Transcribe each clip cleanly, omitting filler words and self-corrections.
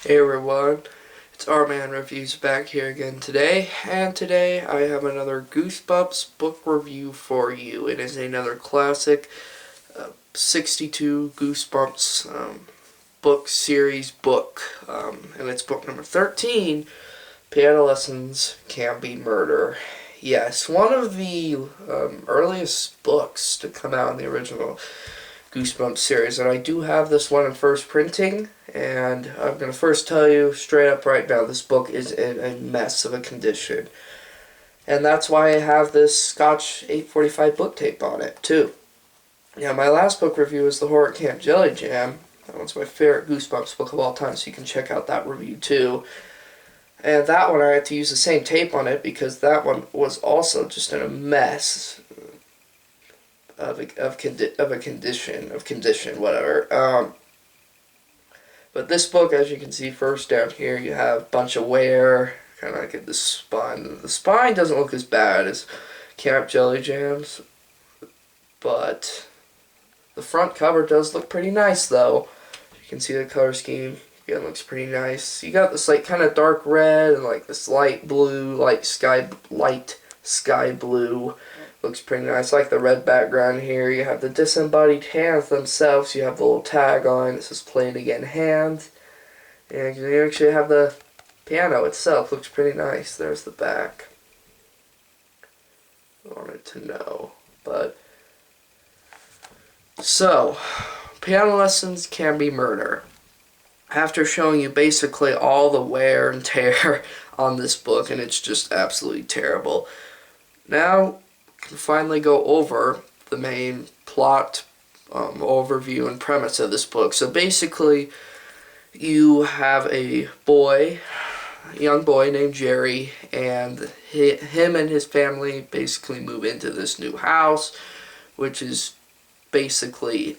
Hey everyone, it's Our Man Reviews back here again today, and today I have another Goosebumps book review for you. It is another classic 62 Goosebumps book series book, and it's book number 13, Piano Lessons Can Be Murder. Yes, one of the earliest books to come out in the original Goosebumps series, and I do have this one in first printing, and I'm going to first tell you straight up right now, this book is in a mess of a condition. And that's why I have this Scotch 845 book tape on it, too. Yeah, my last book review is The Horror Camp Jelly Jam. That one's my favorite Goosebumps book of all time, so you can check out that review, too. And that one I had to use the same tape on it because that one was also just in a mess of condition, whatever. But this book, as you can see first down here, you have a bunch of wear, kind of like at the spine. The spine doesn't look as bad as Camp Jelly Jam's, but the front cover does look pretty nice, though. You can see the color scheme. Again, looks pretty nice. You got this like kind of dark red and like this light blue, light sky blue. Looks pretty nice. I like the red background here. You have the disembodied hands themselves. You have the little tag on. It says "Play It Again" hand. And you actually have the piano itself. Looks pretty nice. There's the back. I wanted to know. But so, Piano Lessons Can Be Murder. After showing you basically all the wear and tear on this book, and it's just absolutely terrible. Now can finally go over the main plot overview and premise of this book. So basically, you have a young boy named Jerry, and him and his family basically move into this new house, which is basically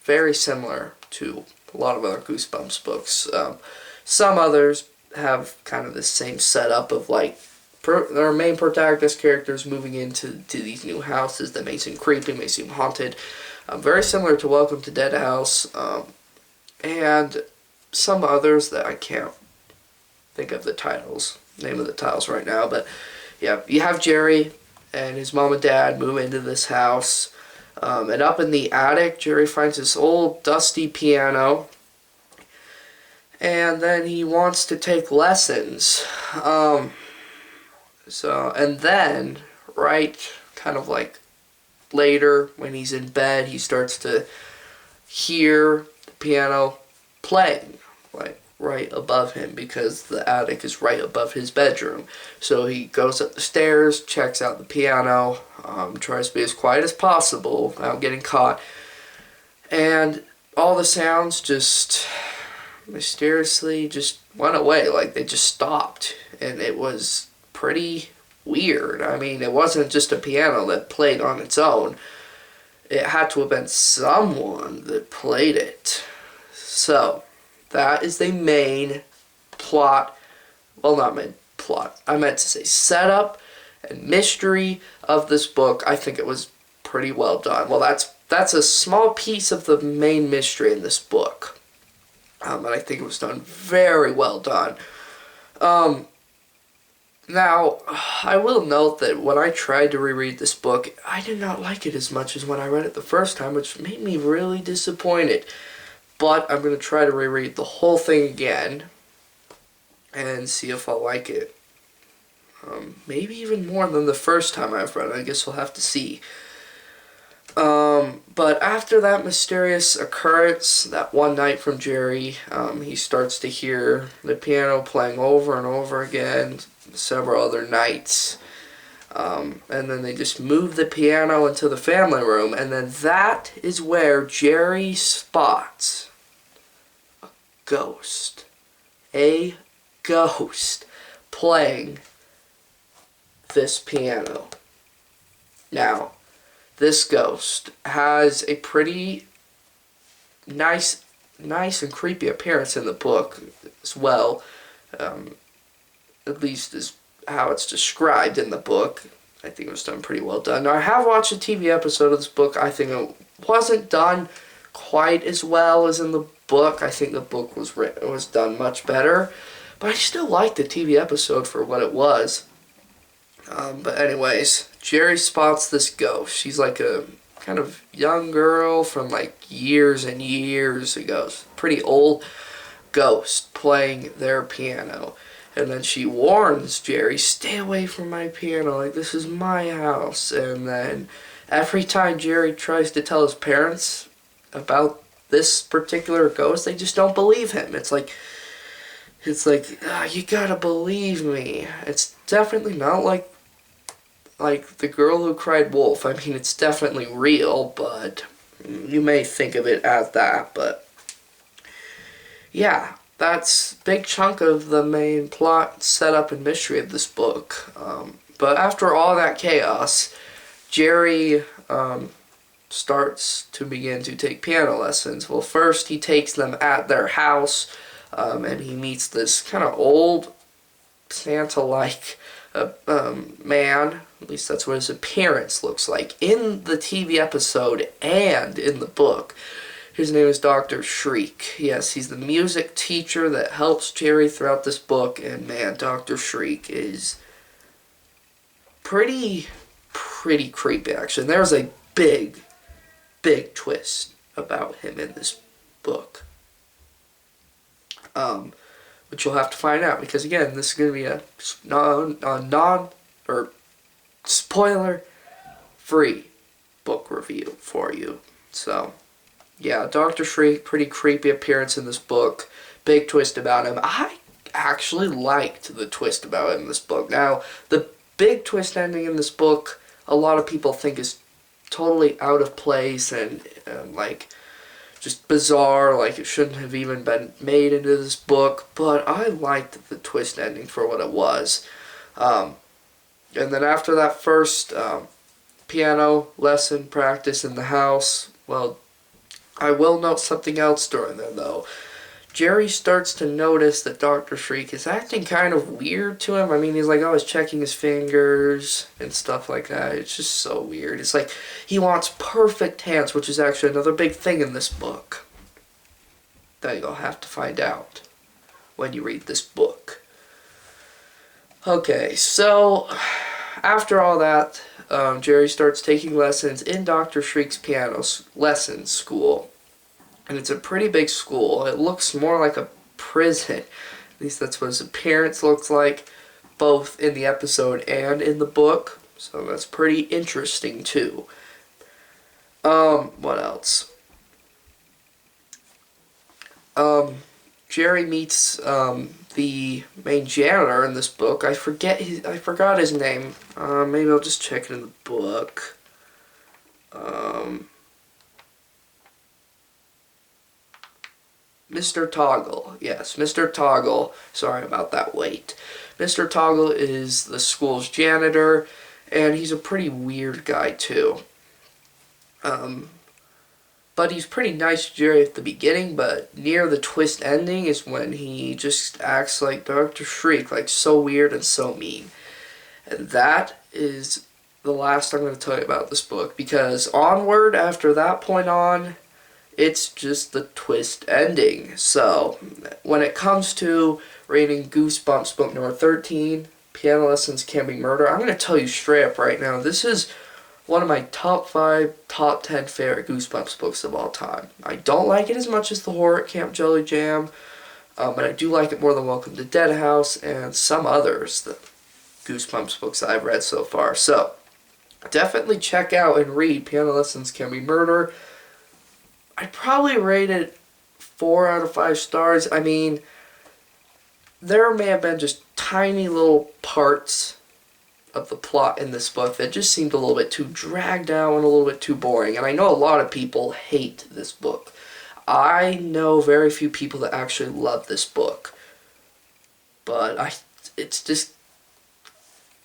very similar to a lot of other Goosebumps books. Some others have kind of the same setup of like their main protagonist characters moving into these new houses that may seem creepy, may seem haunted. Very similar to Welcome to Dead House, and some others that I can't think of name of the titles right now. But yeah, you have Jerry and his mom and dad move into this house, and up in the attic, Jerry finds this old dusty piano. And then he wants to take lessons. And then, right, kind of like later, when he's in bed, he starts to hear the piano playing, like, right above him, because the attic is right above his bedroom. So he goes up the stairs, checks out the piano, tries to be as quiet as possible without getting caught. And all the sounds just mysteriously just went away, like they just stopped, and it was pretty weird. I mean, it wasn't just a piano that played on its own. It had to have been someone that played it. So, that is the main plot, well, not main plot, I meant to say setup and mystery of this book. I think it was pretty well done. Well, that's a small piece of the main mystery in this book. And I think it was done very well done. Now, I will note that when I tried to reread this book, I did not like it as much as when I read it the first time, which made me really disappointed. But I'm going to try to reread the whole thing again and see if I'll like it. Maybe even more than the first time I've read it. I guess we'll have to see. But after that mysterious occurrence, that one night from Jerry, he starts to hear the piano playing over and over again, several other nights. And then they just move the piano into the family room, and then that is where Jerry spots a ghost. A ghost playing this piano. Now, this ghost has a pretty nice and creepy appearance in the book as well. At least is how it's described in the book. I think it was done pretty well done. Now, I have watched a TV episode of this book. I think it wasn't done quite as well as in the book. I think the book was done much better, but I still liked the TV episode for what it was. But anyways, Jerry spots this ghost. She's like a kind of young girl from like years and years ago. Pretty old ghost playing their piano. And then she warns Jerry, stay away from my piano, like this is my house. And then every time Jerry tries to tell his parents about this particular ghost, they just don't believe him. It's like, you gotta believe me. It's definitely not like the girl who cried wolf. I mean, it's definitely real, but you may think of it as that. But yeah, that's a big chunk of the main plot, setup, and mystery of this book. But after all that chaos, Jerry starts to begin to take piano lessons. Well, first he takes them at their house, and he meets this kind of old Santa-like man. At least that's what his appearance looks like in the TV episode and in the book. His name is Dr. Shriek. Yes, he's the music teacher that helps Jerry throughout this book, and man, Dr. Shriek is pretty creepy, actually. And there's a big twist about him in this book. Which you'll have to find out, because again, this is going to be a spoiler-free book review for you. So, yeah, Dr. Shriek, pretty creepy appearance in this book. Big twist about him. I actually liked the twist about him in this book. Now, the big twist ending in this book, a lot of people think is totally out of place and like, just bizarre, like it shouldn't have even been made into this book, but I liked the twist ending for what it was. And then after that first piano lesson practice in the house, well, I will note something else during there, though. Jerry starts to notice that Dr. Shriek is acting kind of weird to him. I mean, he's like always checking his fingers and stuff like that. It's just so weird. It's like he wants perfect hands, which is actually another big thing in this book that you'll have to find out when you read this book. Okay, so after all that, Jerry starts taking lessons in Dr. Shriek's piano lesson school. And it's a pretty big school. It looks more like a prison. At least that's what his appearance looks like, both in the episode and in the book. So that's pretty interesting, too. What else? Jerry meets the main janitor in this book. I forgot his name. Maybe I'll just check it in the book. Mr. Toggle. Yes, Mr. Toggle. Sorry about that wait. Mr. Toggle is the school's janitor, and he's a pretty weird guy, too. But he's pretty nice to Jerry at the beginning, but near the twist ending is when he just acts like Dr. Shriek, like so weird and so mean. And that is the last I'm going to tell you about this book, because onward, after that point on, it's just the twist ending. So, when it comes to rating Goosebumps book number 13, Piano Lessons Can Be Murder, I'm going to tell you straight up right now, this is one of my top 5, top 10 favorite Goosebumps books of all time. I don't like it as much as the horror at Camp Jelly Jam, but I do like it more than Welcome to Dead House and some others, the Goosebumps books I've read so far. So, definitely check out and read Piano Lessons Can Be Murder. I'd probably rate it 4 out of 5 stars. I mean, there may have been just tiny little parts of the plot in this book that just seemed a little bit too dragged out and a little bit too boring. And I know a lot of people hate this book. I know very few people that actually love this book. But I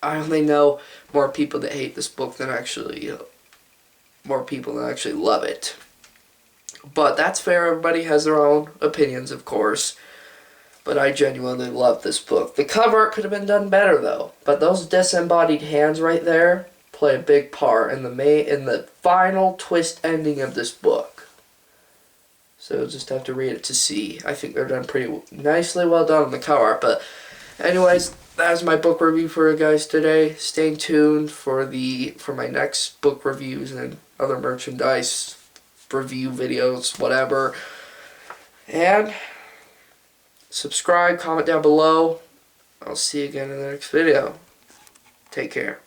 only know more people that hate this book than actually, more people than actually love it. But that's fair, everybody has their own opinions, of course. But I genuinely love this book. The cover art could have been done better, though. But those disembodied hands right there play a big part in the final twist ending of this book. So you'll just have to read it to see. I think they're done pretty nicely, well done on the cover art. But anyways, that's my book review for you guys today. Stay tuned for my next book reviews and other merchandise review videos, whatever. And subscribe, comment down below. I'll see you again in the next video. Take care.